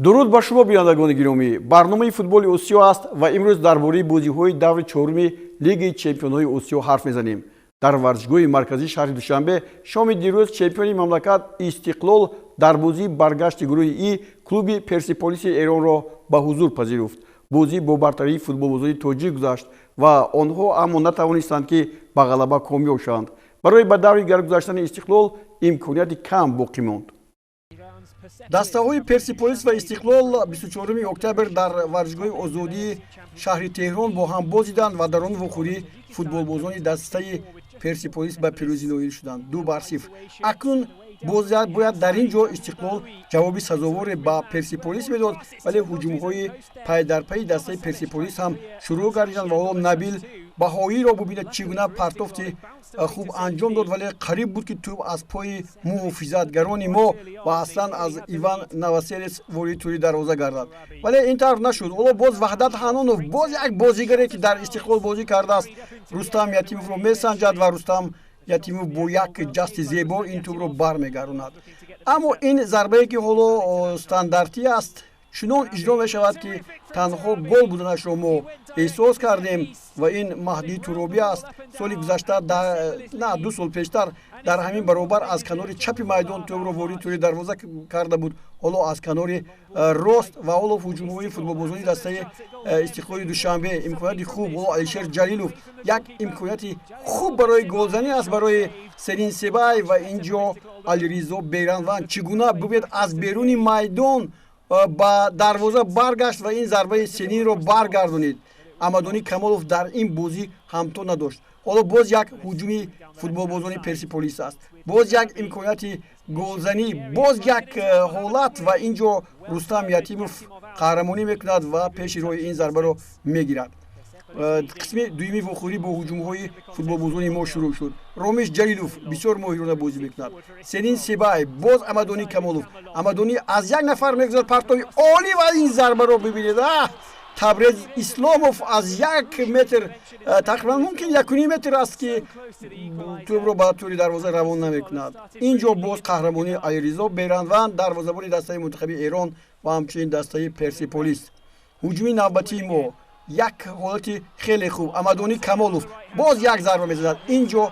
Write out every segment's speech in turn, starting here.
дуруд ба шумо бинандагони гиромӣ, барномаи футболи Осиё аст ва имрӯз дар бораи бозиҳои даври чоруми Лигаи Чемпионҳои Осиё ҳарф мезанем. Дар варзишгоҳи марказии шаҳри Душанбе шоми дирӯз чемпиони мамлакат Истиқлол дар бозии баргашти гурӯҳи И клуби Персеполиси Эронро ба ҳузур пазируфт. Бозӣ бо бартарии футболбозони тоҷик гузашт ва онҳо аммо натавонистанд ки ба ғалаба комёб шаванд. Барои ба даври гаргузаштани Истиқлол имконияти кам боқӣ монд. дастаҳои Персеполис ва Истиқлол 24 октябр дар варзишгоҳи Озодии шаҳри Теҳрон бо ҳам бозиданд ва дар он вохӯрӣ футболбозони дастаи Персеполис ба пирӯзӣ ноил шуданд 2-0. Акнун бояд дар ин ҷо Истиқлол ҷавоби сазоворе ба Персеполис медод, вале ҳуҷумҳои пайдарпайи дастаи Персеполис ҳам шурӯъ гардиданд ва ҳоло Набил Баҳоиро бубинед чӣ гуна партофти хуб анҷом дод, вале қариб буд ки тӯб аз пои муҳофизатгарони мо ва аслан аз Иван Наваселес ворид тӯри дарвоза гардад, вале ин тавр нашуд. ҳоло боз Ваҳдат Ҳанонов боз як бозигаре ки дар Истиқлол бозӣ кардааст Рустам Ятимовро месанҷад ва Рустам Ятимов бо як ҷасти зебо ин тӯбро бармегаронад. Аммо ин зарбае ки ҳоло стандартӣ аст чунон иҷро мешавад ки танҳо гол буданашро мо эҳсос кардем ва ин Маҳдии Туробӣ аст. Соли гузашта на 2 сол пештар дар ҳамин баробар аз канори чапи майдон тӯбро ворид тӯри дарвоза карда буд, ҳоло аз канори рост ва ҳоло ҳуҷумҳои футболбозони дастаи Истиқлоли Душанбе имконияти хуб, ҳоло Алишер Ҷалилов як имконияти хуб барои голзанӣ аст барои Сенин Себай ва ин ҷо Алиризо Беранванд чӣ гуна бубед аз беруни майдон ба дарвоза баргашт ва ин зарбаи Сенинро баргардонид. Амадони Камолов дар ин бозӣ ҳамто надошт. ҳоло боз як ҳуҷуми футболбозони Персеполис аст, боз як имконияти голзанӣ, боз як ҳолат ва ин ҷо Рустам Ятимов қаҳрамонӣ мекунад ва пеши роҳи ин зарбаро мегирад. қисми дуюми вохӯрӣ бо ҳуҷумҳои футболбозони мо шурӯъ шуд. Ромиш Ҷалилов бисёр моҳирона бозӣ мекунад. Сенин Себай, боз Амадони Камолов. Амадони аз як нафар мегузарад партови олӣ ва ин зарбаро бибинед. Табрез Исломов аз 1 метр тақрибан мумкин 1.5 метр аст ки тӯбро ба тӯри дарвоза равон намекунад. ин ҷо боз қаҳрамони Алиризо Беранванд дарвозабони дастаи Мунтахаби Эрон ва ҳамчунин дастаи Персеполис. ҳуҷуми навбатии мо як ҳолати хеле хуб. Амадони Камолов боз як зарба мезанад. ин ҷо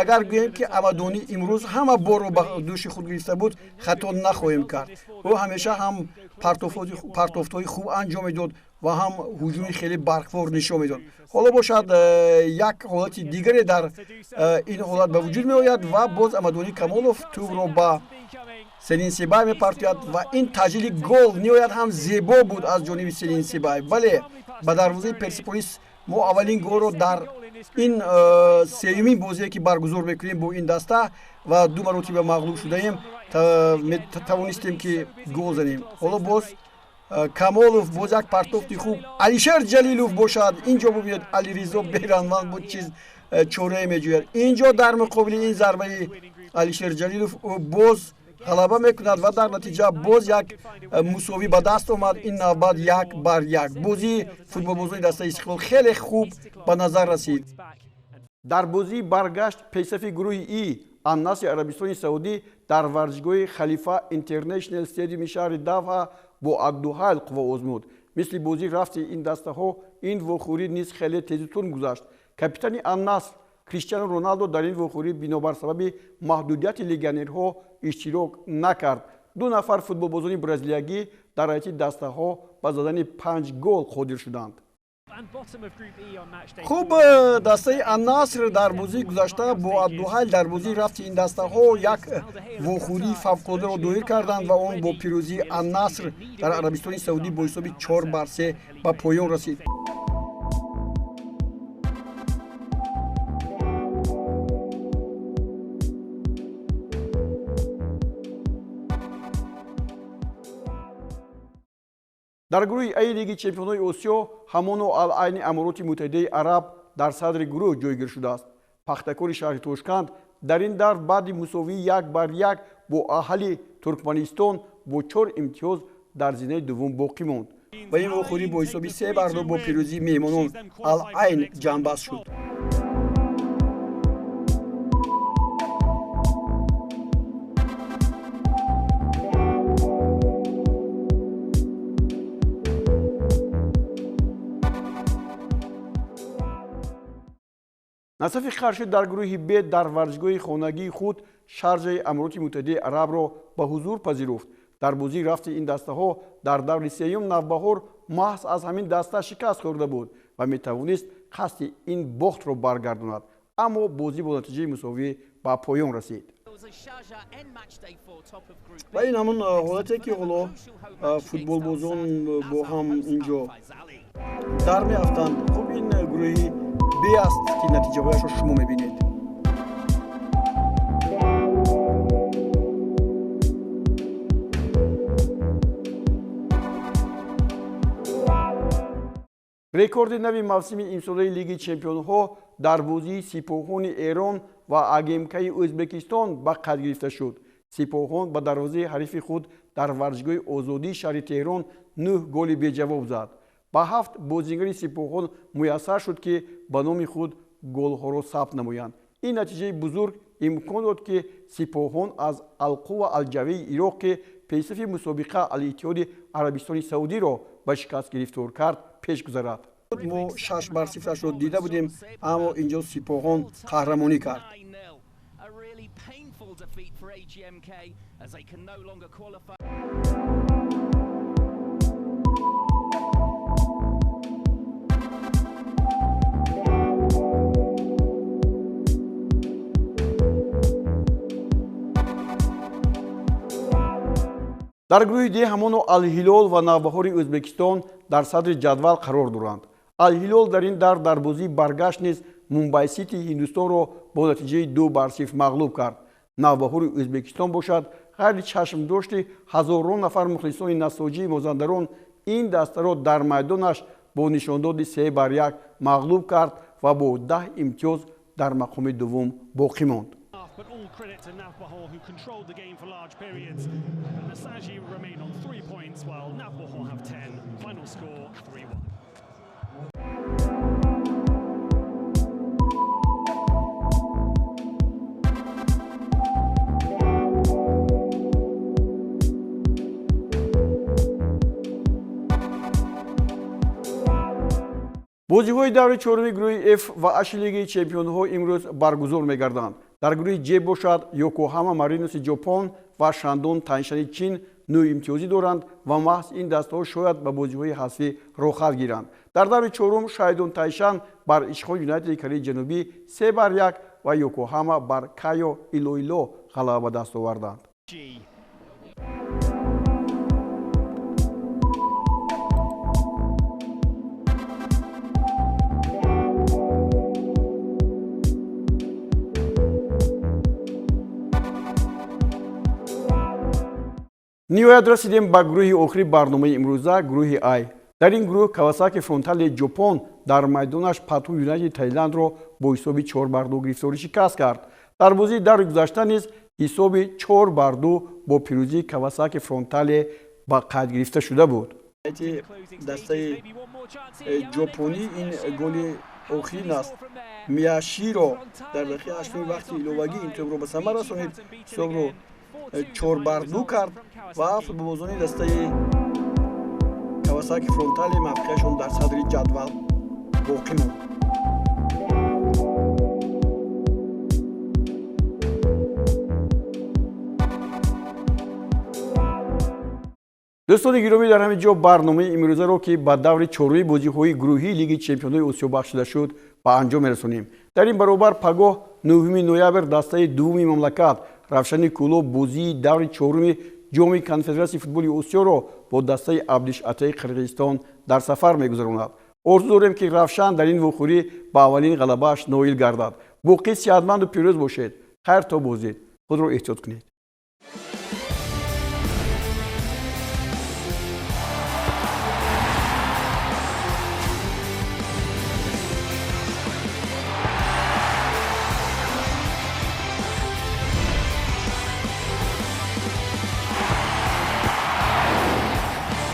агар гӯем ки Амадони имрӯз ҳама борро ба дӯши худ гирифта буд хато нахоҳем кард. ӯ ҳамеша ҳам партофтҳои хуб анҷом медод ва ҳам ҳуҷуми хеле барқвор нишон медод. ҳоло бошад як ҳолати дигаре дар ин ҳолат ба вуҷуд меояд ва боз Амадони Камолов тӯбро ба Сенин Себай мепартояд ва ин таҷлили гол ниҳоят ҳам зебо буд аз ҷониби Сенин Себай. Бале ба дарвозаи Персеполис мо аввалин голро дар ин сеюмин бозие ки баргузор мекунем бо ин даста ва 2 маротиба мағлуб шудаем тавонистем ки гол занем. ҳоло боз Камолов боз як партофти хуб. Алишер Ҷалилов бошад. ин ҷо бубинед Алиризо Беранванд буд чиз чорае меҷӯяд. ин ҷо дар муқобили ин зарбаи Алишер Ҷалилов боз ғалаба мекунад ва дар натиҷа боз як мусовӣ ба даст омад. ин навбат 1-1. бозии футболбозони дастаи Истиқлол хеле хуб ба назар расид. дар бозии баргашт пейсафи гурӯҳи И Ан-Насри Арабистони Саудӣ дар варзишгоҳи Халифа Интернешнл стадиуми шаҳри Давҳа бо Абдуҳайл қувва озмуд. мисли бозии рафти ин дастаҳо ин вохӯрӣ низ хеле тезу тун гузашт. Капитани Ан-Наср Криштиану Роналдо дар ин вохӯрӣ бинобар сабаби маҳдудияти легионерҳо иштирок накард. 2 нафар футболбозони бразилиягӣ дар ҳайати дастаҳо ба задани 5 гол қодир шуданд. хуб дастаи Ан-Наср дар бозии гузашта бо Абдуҳайл дар бозии рафти ин дастаҳо як вохӯрии фавқулоддаро доир карданд ва он бо пирӯзии Ан-Наср дар Арабистони Саудӣ бо ҳисоби 4-3 ба поён расид. дар гурӯҳи А Лиги Чемпионҳои Осиё ҳамону Ал-Айни Амороти Муттаҳидаи Араб дар садри гурӯҳ ҷойгир шудааст. Пахтакори шаҳри Тошканд дар ин давр баъди мусовии 1-1 бо Аҳли Туркманистон бо 4 имтиёз дар зинаи дуввум боқӣ монд ва ин вохӯрӣ бо ҳисоби 3-2 бо пирӯзии меҳмонон Ал-Айн ҷамъбаст шуд. насафи қарши дар гурӯҳи б дар варзишгоҳи хонагии худ шарҷаи амроти муттаҳидаи арабро ба ҳузур пазируфт. дар бозии рафти ин дастаҳо дар даври сеюм навбаҳор маҳз аз ҳамин даста шикаст хӯрда буд ва метавонист қасди ин бохтро баргардонад, аммо бозӣ бо натиҷаи мусовӣ ба поён расид. ва ин ҳамон ҳолате ки ҳоло футболбозон бо ҳам инҷо дар меафтанд. хуб ин гурӯҳи б аст ки натиҷаҳояшро шумо мебинед. рекорди нави мавсими имсолаи лиги чемпионҳо дар бозии сипоҳони эрон ва агмкаи ӯзбекистон ба қайд гирифта шуд. сипоҳон ба дарвозаи ҳарифи худ дар варзишгоҳи озодии шаҳри теҳрон 9 голи беҷавоб зад. ба 7 бозигари сипоҳон муяссар шуд ки ба номи худ голҳоро сабт намоянд. ин натиҷаи бузург имкон дод ки сипоҳон аз алқува алҷавии ироқ ки пешсафи мусобиқа Алиттиҳоди Арабистони Саудиро ба шикаст гирифтор кард пеш гузарад. мо 6-0-ро дида будем, аммо инҷо сипоҳон қаҳрамонӣ кард. дар гурӯҳи д ҳамоно Ал-Ҳилол ва Навбаҳори Ӯзбекистон дар садри ҷадвал қарор доранд. Ал-Ҳилол дар ин дар бозии баргашт низ Мумбай Сити Ҳиндустонро бо натиҷаи 2-0 мағлуб кард. Навбаҳори Ӯзбекистон бошад ғайри чашмдошти ҳазорон нафар мухлисони насоҷии Мозандарон ин дастаро дар майдонаш бо нишондоди 3-1 мағлуб кард ва бо 10 имтиёз дар мақоми дуввум боқӣ монд. But all credit to Navbahor, who controlled the game for large periods. And Nasaji remain on 3 points while Navbahor have 10. Final score 3-1. бозиҳои даври чорumi гурӯҳи F ва H лигаи чемпионҳо имрӯз баргузор мегарданд. дар гурӯҳи J бошад Йокоҳама Мариноси Ҷопон ва Шандон Таншани Чин 9 имтиёзӣ доранд ва маҳз ин дастаҳо шояд ба бозиҳои ҳасвӣ рохат гиранд. дар даври чорум Шайдон Тайшан бар Ишхон Юнайтеди Кореяи Ҷанубӣ 3-1 ва Йокоҳама бар Кайо Илоило ғалаба ба даст оварданд. ниҳоят расидем ба гурӯҳи охири барномаи имрӯза, гурӯҳи I. дар ин гурӯҳ Кавасаки Фронтале Ҷопон дар майдонаш Патум Юнайтеди Таиландро бо ҳисоби 4-2 гирифторӣ шикаст кард. дар бозии даври гузашта низ ҳисоби 4-2 бо пирӯзии Кавасаки Фронтале ба қайд гирифта шуда буд. дастаи ҷопонӣ ин голи охирин аст. Мияширо дар дақиқаи 8 вақти иловагӣ имтиёзро ба самар расонид, ҳисобро 4-2 кард ва футболбозони дастаи Кавасаки Фронтале мавқеашон дар садри ҷадвал боқӣ монд. дӯстони гиромӣ, дар ҳамин ҷо барномаи имрӯзаро ки ба даври чоруми бозиҳои гурӯҳии лиги чемпионҳои Осиё бахшида шуд ба анҷом мерасонем. дар ин баробар пагоҳ 9 ноябр дастаи дуввуми мамлакат Равшани Кӯло бозии даври чоруми ҷоми Конфедератсияи футболи Осиёро бо дастаи Абдишатаи Қирғизистон дар сафар мегузаронад. орзу дорем ки Равшан дар ин вохӯрӣ ба аввалин ғалабааш ноил гардад. боқӣ сеҳатманду пирӯз бошед. хайр то бозид. худро эҳтиёт кунед.